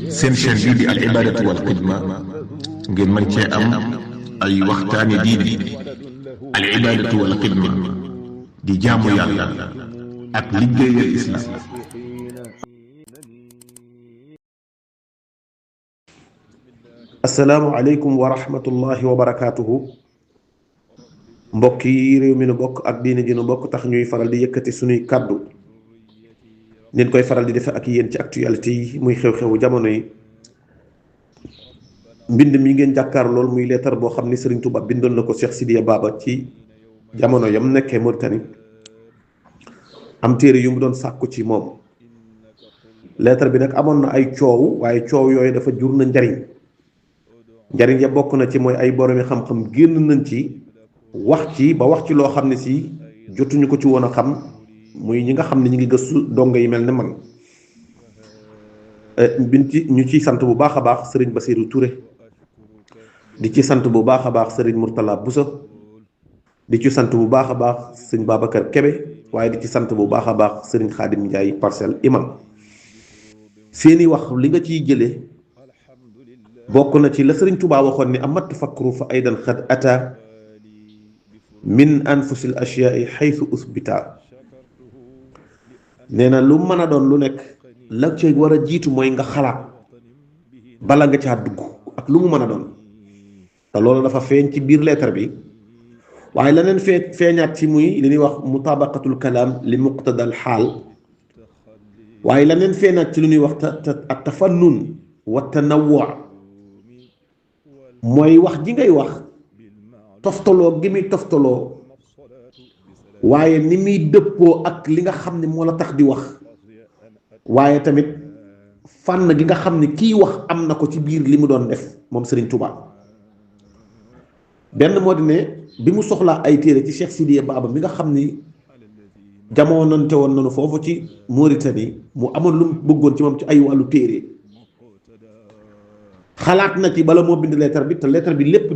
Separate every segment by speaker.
Speaker 1: seen chaîne bii di al ibadatu wal xidma ngeen mën cee am ay waxtaani diine al ibadatu wal xidma di jaamu yàlla ak liggéeyal islam.
Speaker 2: assalaamu aleykum wa rahmatullahi wa barakaatuhu. mbokk yi réew mi nu bokk ak diine ji nu bokk tax ñuy faral di yëkkati suñuy kàddu nit koy faral di defe ak yéen ci actualité yi muy xew-xewu jamono yi. mbind mi ngeen jàkkaar lool muy leetar boo xam ni Serigne Touba bindoon na ko Cheikh Sidiya Baba ci jamono yam nekkee Mauritanie am téere yu mu doon sàkku ci moom. leetar bi nag amoon na ay coow, waaye coow yooyu dafa jur na njariñ ya bokk na ci mooy ay boromi xam-xam génn nañ ci wax ci ba wax ci loo xam ne si jotuñu ko ci woon a xam, muy ñi nga xam ne ñu ngi gëstu dongo yi mel ne man. ñu ciy sant bu baax a baax Serigne Bassirou Touré, di ci sant bu baax a baax Serigne Mourtala Bousso, di ci sant bu baax a baax Serigne Babacar Kébé, waaye di ci sant bu baax a baax Serigne Khadim Ndiaye Parcelles imam. seeni wax li nga ciy jëlee bokk na ci la Serigne Touba waxoon ni amat tafakuru fa aydan xad ata min anfusil ashyaa'i xaytu usbita. nee na lu mën a doon lu nekk la ci war a jiitu mooy nga xalaat bala nga caa dugg ak lu mu mën a doon. te loolu dafa feeñ ci biir leetar bi, waaye leneen feeñaat ci muy li ñuy wax mutabaqatul kalaam li muqtadal xaal, waaye leneen feeñaat ci lu ñuy wax at tafannun wa tanawwu, mooy wax ji ngay wax toftaloo gi muy toftaloo, waaye ni muy dëppoo ak li nga xam ne moo la tax di wax, waaye tamit fànn gi nga xam ne kii wax am na ko ci biir li mu doon def moom Serigne Touba. benn moo di ne bi mu soxlaa ay téere ci Cheikh Sidiya Baba mi nga xam ni jamoonante woon nañu foofu ci Mauritanie, mu amoon lu mu bëggoon ci moom ci ay wàllu téere. xalaat na ci bala moo bind lettre bi, te lettre bi lépp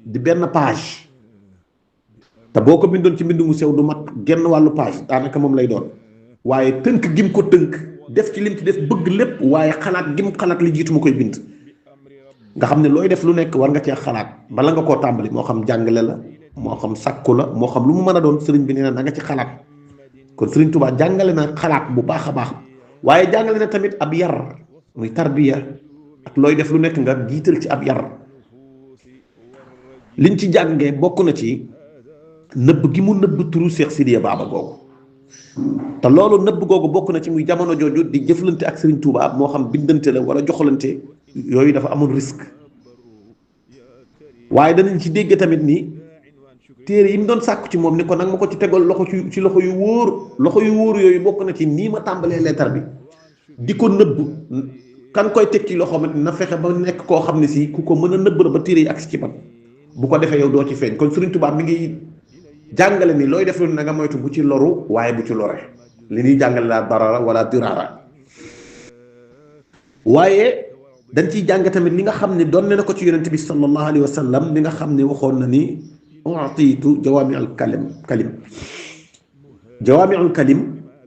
Speaker 2: di benn page, te boo ko bindoon ci mbind mu sew du mat genn wàllu page, daanaka moom lay doon. waaye tënk gim ko tënk def ci lim ci def bëgg lépp, waaye xalaat gim xalaat li jiitu mu koy bind. nga xam ne looy def lu nekk war nga cee xalaat bala nga koo tàmbali, moo xam jàngale la, moo xam sàkku la, moo xam lu mu mën a doon. sëriñ bi nee na nga ci xalaat. kon Sëriñ Tuubaa jàngale na xalaat bu baax a baax, waaye jàngale na tamit ab yar muy tarbiya, ak looy def lu nekk nga jiital ci ab yar. liñ ci jàngee bokk na ci nëbb gi mu nëbb turu Cheikh Sidiya Baba googu. te loolu nëbb googu bokk na ci muy jamono jooju di jëflante ak Sëriñ Tuubaa, moo xam bindante la wala joxalante, yooyu dafa amul risque. waaye danañ ci dégg tamit ni téere yi mu doon sàkku ci moom ni ko nag ma ko ci tegal loxo ci loxo yu wóor. loxo yu wóor yooyu bokk na ci nii ma tàmbalee leetar bi di ko nëbb, kan koy teg ci loxo na fexe ba nekk koo xam ne si ku ko mën a nëbb la ba téere yi agsi ci man, bu ko defee yow doo ci feeñ. kon Sëriñ Tuubaa mi ngi jàngale ni looy def lu na nga moytu bu ci loru, waaye bu ci lore. li ñuy jàngale laa darara wala dirara. waaye dañ ciy jàng tamit li nga xam ne doon na ko ci yonente bi sallallahu alayhi wa sallam, li nga xam ne waxoon na ni utiitu jawaami al kalim. jawaami al kalim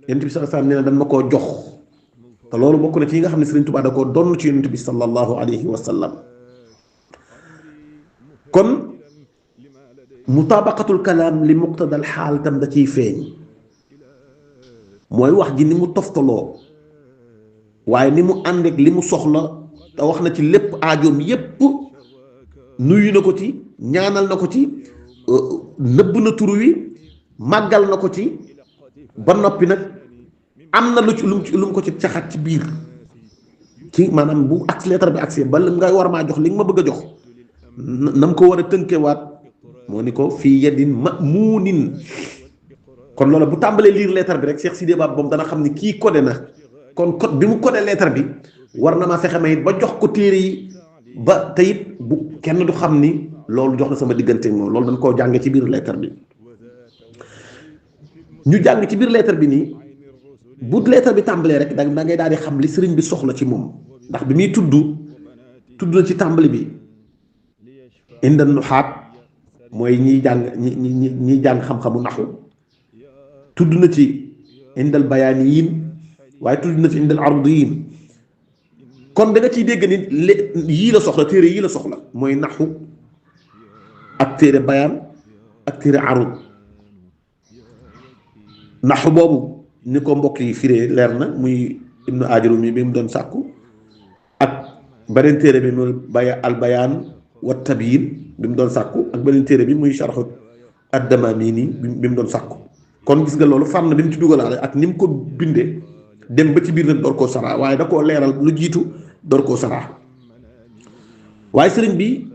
Speaker 2: yonente bi sallallahu alayhi wa sallam nee na dañ ma koo jox. te loolu bokk na ci yi nga xam ne Sëriñ Tuubaa da koo doon ci yonente bi sallallahu alayhi wa sallam. kon mutabaqatul kalaam li muqtadal xaal tam da ciy feeñ, mooy wax ji ni mu toftaloo, waaye ni mu ànd ak li mu soxla. te wax na ci lépp aajoom yépp, nuyu na ko ci, ñaanal na ko ci, nëbb na tur wi, màggal na ko ci, ba noppi nag am na lu mu ko ci caxat ci biir, ci maanaam bu ak lettre bi accès ba nga war maa jox li nga ma bëgg a jox, na mu ko war a tënkewaat, moo ni ko fii yadin ma'muunin. kon loolu bu tàmbalee lire lettre bi rek Cheikh Sidiya Baba moom dana xam ni kii codé na. kon code bi mu codé lettre bi war na maa fexe ma it ba jox ko téere yi, ba te it bu kenn du xam ni loolu jox na sama diggante moom. loolu dañ koo jàng ci biir lettre bi. ñu jàng ci biir lettre bi nii bu lettre bi tàmbalee rek da ngay daal di xam li sëriñ bi soxla ci moom, ndax bi muy tudd na ci tàmbali bi inda nuxaat, mooy ñiy jàng xam-xamu naxu. tudd na ci indal bayaaniyin, waaye tudd na ci indal ardiyin. kon da nga ciy dégg ni yii la soxla téere yii la soxla mooy naxu ak téere bayaan ak téere arud. naxu boobu ni ko mbokk yi firee leer na muy ibnu ajaru mi bi mu doon sàkku ak beneen téere bi muy al bayaan wa tabyin bi mu doon sàkku ak beneen téere bi muy sharxu ad-Damamini bi mu doon sàkku. kon gis nga loolu fànn bi mu ci dugalaale ak ni mu ko bindee dem ba ci biir nag door koo saraa waaye da koo leeral lu jiitu door koo saraa. waaye sëriñ bi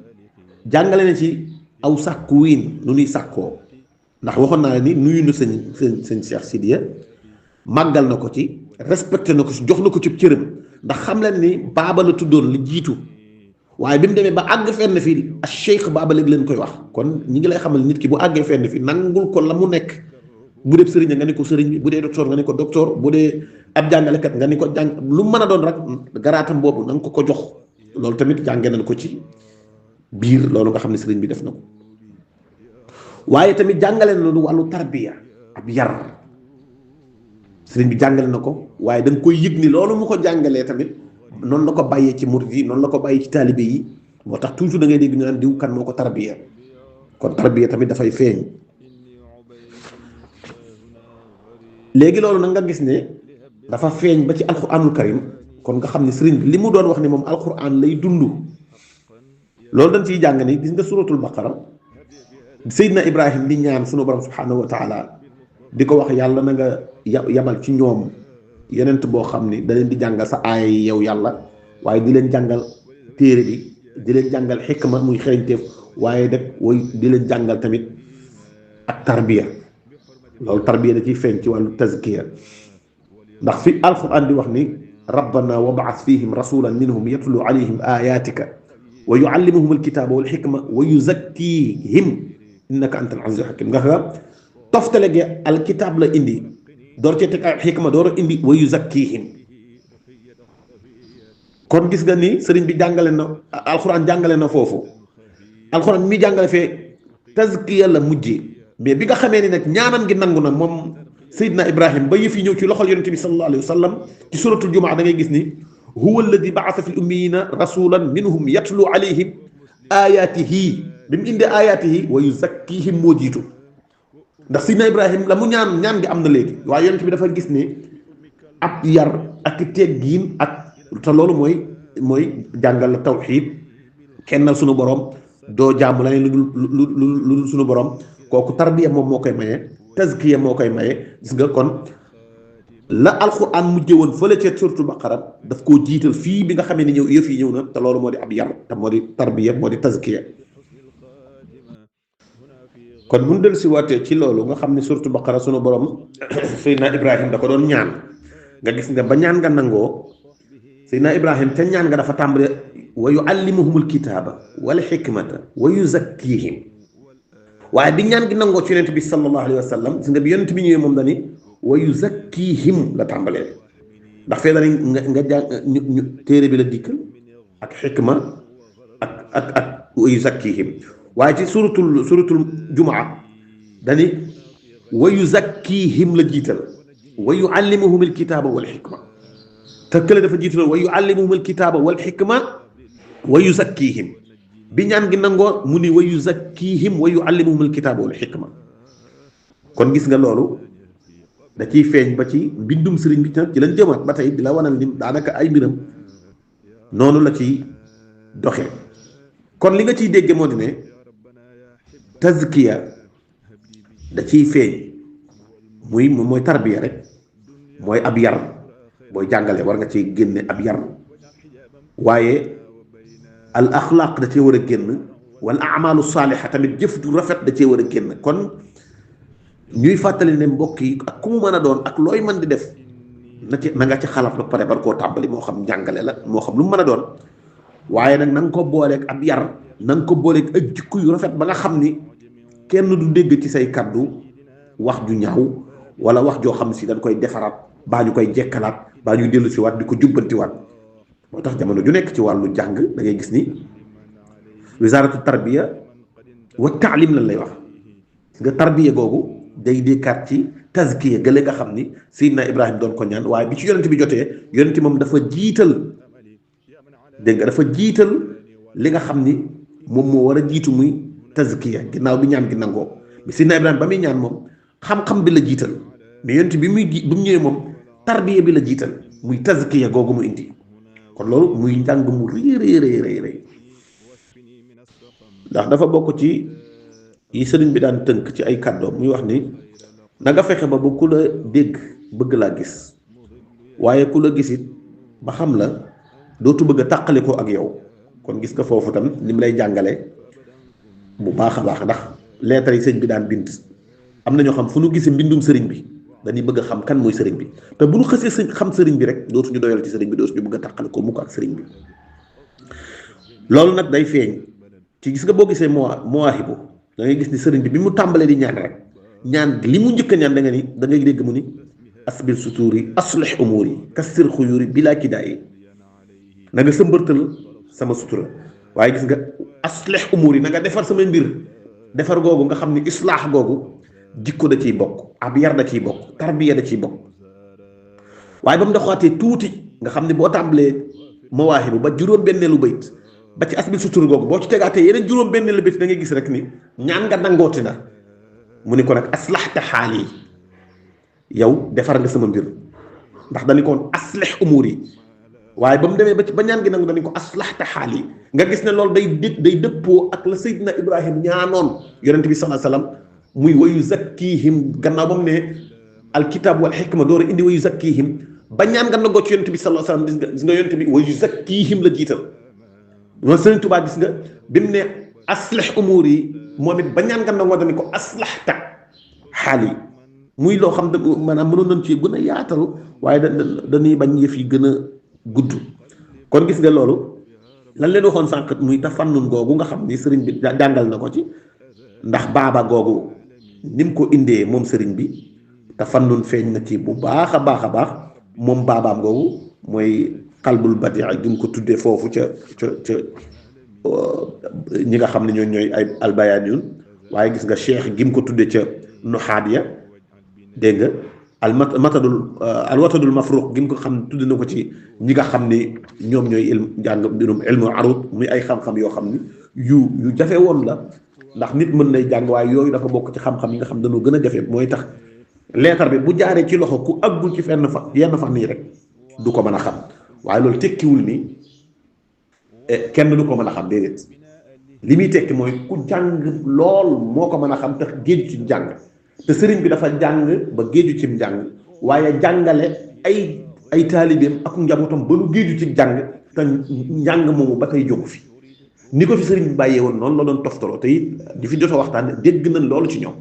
Speaker 2: jàngale na ci aw sàkku wiin nu nuy sàkkoo ndax waxoon naa ni nuyu na sëñ Cheikh Sidiya màggal na ko ci respecté na ko ci jox na ko ci cërëm ndax xam leen ni baaba la tuddoon li jiitu waaye bi mu demee ba àgg fenn fii ak cheikh baaba léegi leen koy wax. kon ñi ngi lay xamal nit ki bu àggee fenn fii nangul ko la mu nekk. bu dee sëriñ nga ni ko sëriñ bi bu dee docteur nga ni ko docteur bu dee ab jàngalekat nga ni ko jàng lu mën a doon rek garaatam boobu na nga ko jox. loolu tamit jànge nañ ko ci biir loolu nga xam ne sëriñ bi def na ko waaye tamit jàngale na lu wàllu tarbiya ab yar sëriñ bi jàngale na ko waaye da nga koy yëg ni loolu mu ko jàngalee tamit noonu la ko bàyyee ci murid yi noonu la ko bàyyee ci taalibe yi moo tax toujours da ngay dégg ñu naan diw kan moo ko tarbiya kon tarbiya tamit dafay feeñ. léegi loolu nag nga gis ne dafa feeñ ba ci alquranul karim kon nga xam ne sëriñ bi li mu doon wax ne moom alquran lay dund loolu dañ ciy jàng ni gis nga suratul baqara Seydina Ibrahim di ñaan sunu borom subhanahu wa taala di ko wax yàlla na nga yabal ci ñoom yenent boo xam ni da leen di jàngal sa aaya yi yow yàlla waaye di leen jàngal téere bi di leen jàngal xikma muy xereñteef waaye def way di leen jàngal tamit ak tarbiya loolu tarbiya da ciy feeñ ci wàllu tazkiya ndax fi alquran di wax ni rabbana wab'ath fihim rasulan minhum yatlu alayhim ayatika wa yuallimuhum alkitaba wal hikma wa yuzakkihim innaka anta al azizul hakim nga xam toftale gi alkitab la indi door cee teg ay xikma door a indi wa yuzakkihim kon gis nga ni sëriñ bi jàngale na alquran jàngale na foofu alquran mi jàngale fee tazkiya la mujjee mais bi nga xamee ni nag ñaanam gi nangu na moom Seydina Ibrahim ba yëf yi ñëw ci loxol yonente bi sallallahu alayhi wa sallam ci suratul jumaa da ngay gis ni huwa alladi baasa fi l ummiyina rasulan minhum yatlu alayhim ayatihi bi mu indee ayatihi wa yuzakkihim moo jiitu ndax Seydina Ibrahim la mu ñaan gi am na léegi waaye yonente bi dafa gis ne ab yar ak teggiin ak te loolu mooy jàngal la tawxiid kennal sunu borom doo jaamu la ne lu sunu borom kooku tarbiya moom moo koy maye tazkiya moo koy maye gis nga kon la alquran mujjee woon fële ca suratul baqara daf koo jiital fii bi nga xamee ni yëf yi ñëw na te loolu moo di ab yar te moo di tarbiya moo di tazkiya kon bu ñu dellu si waatee ci loolu nga xam ne suratul baqara sunu borom Seydina Ibrahim da ko doon ñaan nga gis nga ba ñaan nga nangoo Seydina Ibrahim te ñaan nga dafa tàmbale wa yuallimuhumul kitaaba wal xikmata wa yuzakkihim waaye bi ñaan gi nangoo ci yonent bi sallallahu alayhi wa sallam gis nga bi yonent bi ñëwee moom dani wa yuzakkihim la tàmbalee ndax fee dani nga jàng ñu téere bi la dikkal ak xikma ak wa yuzakkihim waaye ci suratul jumaa dani wa yuzakkihim la jiital wa yuallimuhum alkitaaba wal xikma te kële dafa jiital wa yuallimuhum alkitaaba wal xikma wa yuzakkihim bi ñaan gi nangoo mu ni wa yuzakkihim wa yuallimuhum alkitaaba wal xikma kon gis nga loolu da ciy feeñ ba ci mbindum sëriñ bi ci lañ jëmaat ba tey di la wanal ni daanaka ay mbiram noonu la ciy doxe kon li nga ciy dégge moo di ne tazkiya da ciy feeñ mooy tarbiya rek mooy ab yar booy jàngale war nga ciy génne ab yar waaye al axlaaq da cee war a génn wal amalu saaliha tamit jëf ju rafet da cee war a génn kon ñuy fàttali ne mbokk yi ak ku mu mën a doon ak looy mën di def na nga ci xalaat ba pare bar koo tàmbali moo xam njàngale la moo xam lu mu mën a doon waaye nag na nga ko booleeg ab yar na nga ko booleeg ak jikko yu rafet ba nga xam ni kenn du dégg ci say kaddu wax ju ñaaw wala wax joo xam si dañ koy defaraat baa ñu koy jekkalaat baa ñuy dellu si waat di ko jubbantiwaat moo tax jamono ju nekk ci wàllu jàng da ngay gis ni wisaaratu tarbiya wa taalim lan lay wax nga tarbiya googu day dékkaat ci tazkiya gële nga xam ni Seydina Ibrahim doon ko ñaan waaye bi ci yonent bi jotee yonent moom dafa jiital dégg nga dafa jiital li nga xam ni moom moo war a jiitu muy tazkiya ginnaaw bi ñaan gi nangoo mais Seydina Ibrahima ba muy ñaan moom xam-xam bi la jiital mais yonent bi bu mu ñëwee moom tarbiya bi la jiital muy tazkiya googu mu indi kon loolu muy njàng mu rëy ndax dafa bokk ci yi sëriñ bi daan tënk ci ay kàddoom muy wax ni na nga fexe ba ku la dégg bëgg laa gis waaye ku la gisit ba xam la dootu bëgg a tàqale ko ak yow kon gis nga foofu tam ni mu lay jàngale bu baax a baax ndax leetar yi sëñ bi daan bind am na ñoo xam fu nu gisee mbindum sëriñ bi dañuy bëgg a xam kan mooy sëriñ bi te bu nu xësee xam sëriñ bi rek dootuñu doyal ci sëriñ bi dootuñu bëgg a tàqale ko mu ko ak sëriñ bi loolu nag day feeñ ci gis nga boo gisee mawaahibu da ngay gis ni sëriñ bi mu tàmbalee di ñaan rek ñaan li mu njëkk a ñaan da ngay dégg mu ni asbil sutuuri aslih umuuri kassir xuyuuri bilaa kidaay na nga sëmbërtal sama sutura waaye gis nga aslih umuuri na nga defar sama mbir defar googu nga xam ni islaax googu jikko da ciy bokk ab yar da ciy bokk tarbiya da ciy bokk waaye ba mu doxaatee tuuti nga xam ne boo tàmbalee mawaahibu ba juróom-benneelu bayt ba ci asbil sutura googu boo ci tegaatee yeneen juróom-benneelu bayt da ngay gis rek ni ñaan nga nangooti na mu ni ko nag aslaxta xaal yi yow defar nga sama mbir ndax dañu ko woon aslih umuur yi waaye ba mu demee ba ñaan gi nangu dañu ko aslaxta xaal yi nga gis ne loolu day dëppoo ak la Seydina Ibrahim ñaanoon yonent bi sallallahu alayhi wasallam muy wayu zakkihim gannaaw ba mu ne alkitab wal xikma door a indi wayu zakkihim ba ñaan nga nangoo ci yonent bi sallallahu alayhi wasallam gis nga yonent bi wayu zakkihim la jiital loolu Sëriñ Tuubaa gis nga bi mu ne aslih umuur yi moom it ba ñaan nga nangoo dañu ko aslaxta xaal yi muy loo xam ne maanaam mënoon nañ ci gën a yaatal waaye dañuy bañ yëf yi gën a gudd kon gis nga loolu lan leen waxoon sànq muy tafannun googu nga xam ni sëriñ bi jàngal na ko ci ndax baaba googu ni mu ko indee moom sëriñ bi tafannun feeñ na ci bu baax a baax moom baabaam googu mooy xalbul badia gi mu ko tuddee foofu ca ñi nga xam ne ñooy ay albayaaniyun waaye gis nga cheikh gi mu ko tuddee ca nuxaadiya dégg nga alwatadul mafruq gi mu ko xam tudd na ko ci ñi nga xam ni ñoom ñooy jàng mbirum ilmu arud muy ay xam-xam yoo xam ni yu jafe woon la ndax nit mën nay jàng waaye yooyu dafa bokk ci xam-xam yi nga xam dañoo gën a jafe mooy tax leetar bi bu jaaree ci loxo ku àggul ci yenn fa nii rek du ko mën a xam waaye loolu tekkiwul ni kenn du ko mën a xam déedéet li muy tekki mooy ku jàng lool moo ko mën a xam tax géeju ci jàng te sëriñ bi dafa jàng ba géeju ci njàng waaye jàngale ay taalibeem ak njabootam ba nu géeju ci jàng te njàng moomu ba tey jógu fi ni ko fi sëriñ bi bàyyee woon noonu la doon toftaloo te it di fi jot a waxtaan dégg nañ loolu ci ñoom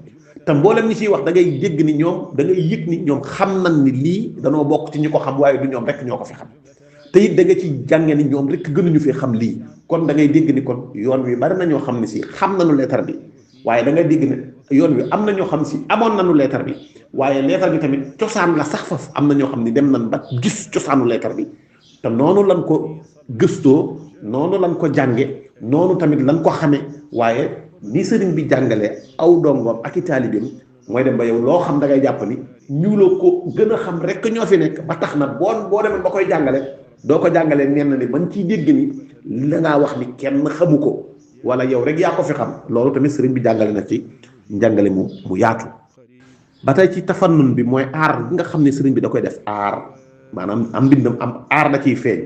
Speaker 2: te mboolem ñi ciy wax da ngay dégg ni ñoom da ngay yëg ni ñoom xam nañ ni lii danoo bokk ci ñi ko xam waaye du ñoom rek ñoo ko fi xam te it da nga ci jànge ni ñoom rek gënuñu fee xam lii kon da ngay dégg ni kon yoon wi bari na ñoo xam ne si xam nañu leetar bi waaye da ngay dégg ne yoon wi am na ñoo xam si amoon nañu leetar bi waaye leetar bi tamit cosaan la sax faf am na ñoo xam ni dem nañ ba gis cosaanu leetar bi te noonu lan ko gëstoo noonu lan ko jànge noonu tamit lan ko xame waaye ni sëriñ bi jàngale aw dongoom ak i taalibeem mooy dem ba yow loo xam da ngay jàpp ni ñu la ko gën a xam rek ñoo fi nekk ba tax na boo demee ba koy jàngale doo ko jàngalee ñenn ni man ciy dégg ni la ngaa wax ni kenn xamu ko wala yow rek yaa ko fi xam loolu tamit sëriñ bi jàngale na ci njàngale mu yaatu ba tey ci tafannun bi mooy aar bi nga xam ne sëriñ bi da koy def aar maanaam am mbindam am aar da ciy feeñ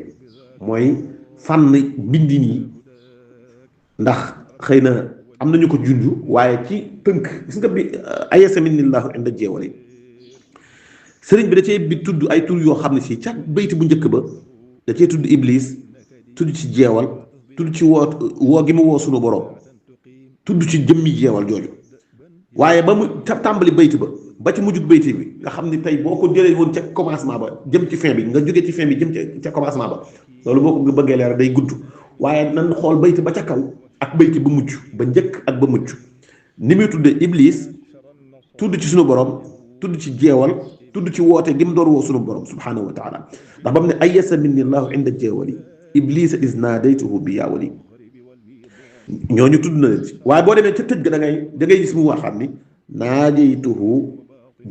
Speaker 2: mooy fànn mbindin yi ndax xëy na am nañu ko junj waaye ci tënk gis nga bi ayesa minillahu inda jeewali sëriñ bi da cee bi tudd ay tur yoo xam ne si ca bayti bu njëkk ba da cee tudd iblis tudd ci jeewal tudd ci woo gi mu woo sunu borom tudd ci jëmmi jeewal jooju waaye ba mu tàmbali bayti ba ci mujjug bayti bi nga xam ni tey boo ko jëlee woon ca commencement ba jëm ci fin bi nga jógee ci fin bi jëm ca commencement ba loolu boo ko bëggee leer day gudd waaye nan xool bayti ba ca kaw ak bayti ba mujj ba njëkk ak ba mujj ni muy tudde iblis tudd ci sunu borom tudd ci jeewal tudd ci woote gi mu door woo sunu borom subhanahu wa taala ndax ba mu ne ayasa minni llahu inda jeewali iblisa is naadaytuhu bi yaawali ñooñu tudd na leen ci waaye boo demee ca tëj ga da ngay gis mu waxaat ni naajaytuhu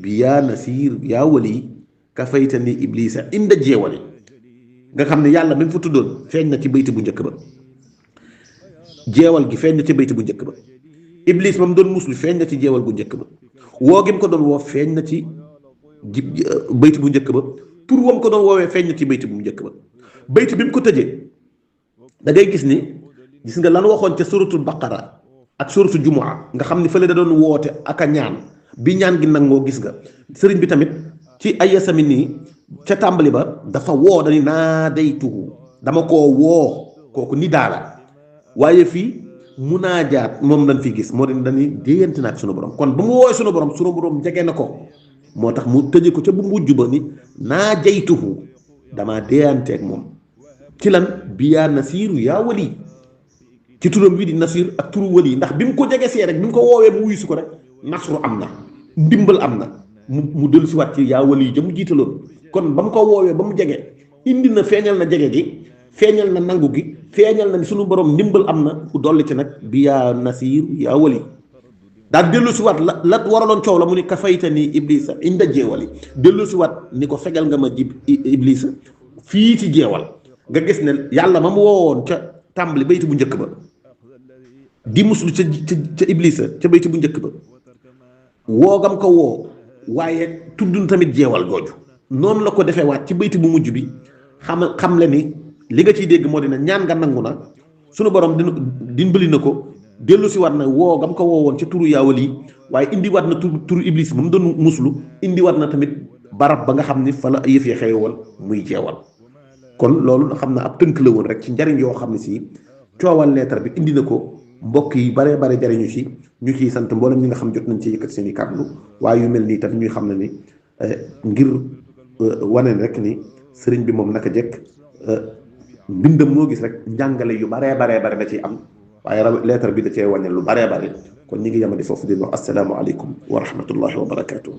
Speaker 2: bi yaa nasir yaa wali kafaytani iblisa inda jeewali nga xam ne yàlla même fa tuddoon feeñ na ci bayti bu njëkk ba, jeewal gi feeñ na ci bayti bu njëkk ba, iblis moom doon muslu feeñ na ci jeewal bu njëkk ba, woo gi mu ko doon woo feeñ na ci bayti bu njëkk ba, tur wam ko doon woowee feeñ na ci bayti bu njëkk ba. bayti bi mu ko tëjee da ngay gis ni, gis nga lan waxoon ca suratul baqara ak suratul jumaa nga xam ni fële da doon woote ak a ñaan bi ñaan gi nangoo. gis nga sëriñ bi tamit ci ay yasami nii ca tàmbali ba dafa woo dañu naa daytuhu, dama koo woo, kooku ni daala. waaye fii munaajaat moom lañ fi gis moo di dañuy déyante na ak sunu borom. kon ba mu woowee sunu borom jege na ko, moo tax mu tëje ko ca bu mujj ba ni naa jaytuhu, damaa déyanteeg moom ci lan biyaa nasiiru yaa wali, ci turam wi di nasiir ak turu wali. ndax bi mu ko jege see rek bi mu ko woowee mu wuyu si ko rek nasru am na, ndimbal am na, mu dellu si waat ci yaa wali ja mu jiitaloon. kon ba mu ko woowee ba mu jege indi na, feeñal na jege gi, feeñal na nangu gi, feeñal na ni sunu borom ndimbal am na, ku dolli ci nag biyaa nasiir yaa wali. daal dellu si waat la waraloon coow la mu ni kafayta ni iblisa inda jeewali, dellu si waat ni ko fegal nga ma iblisa fii ci jeewal. nga gis ne yàlla ma mu woowoon ca tàmbali bayti bu njëkk ba di muslu ca iblisa ca bayti bu njëkk ba, woogam ko woo, waaye tuddun tamit jeewal jooju. noonu la ko defee waat ci bayti bu mujj bi, xam le ni li nga ciy dégg moo dina ñaan nga nangu na, sunu borom dimbali na ko, dellu si waat na woogam ko woowoon ca turu yaawal yi, waaye indi waat na turu iblis ba mu doon muslu, indi waat na tamit barab ba nga xam ni fa la yëf yi xewewal muy jeewal. kon loolu xam na ab tënk la woon rek ci njariñ yoo xam ne si coowal leetar bi indi na ko. mbokk yi bare bare jariñu ci, ñu ciy sant mboolem ñi nga xam jot nañ ci yëkkat seen i kàddu, waaye yu mel nii tam ñuy xam ne ni ngir wane rek ni sëriñ bi moom naka jekk mbindam moo gis rek njàngale yu bare da ciy am, waaye leetar bi da cee wane lu bare. kon ñi ngi yamadi foofu di wax assalaamu aleykum wa rahmatullahi wa barakaatu.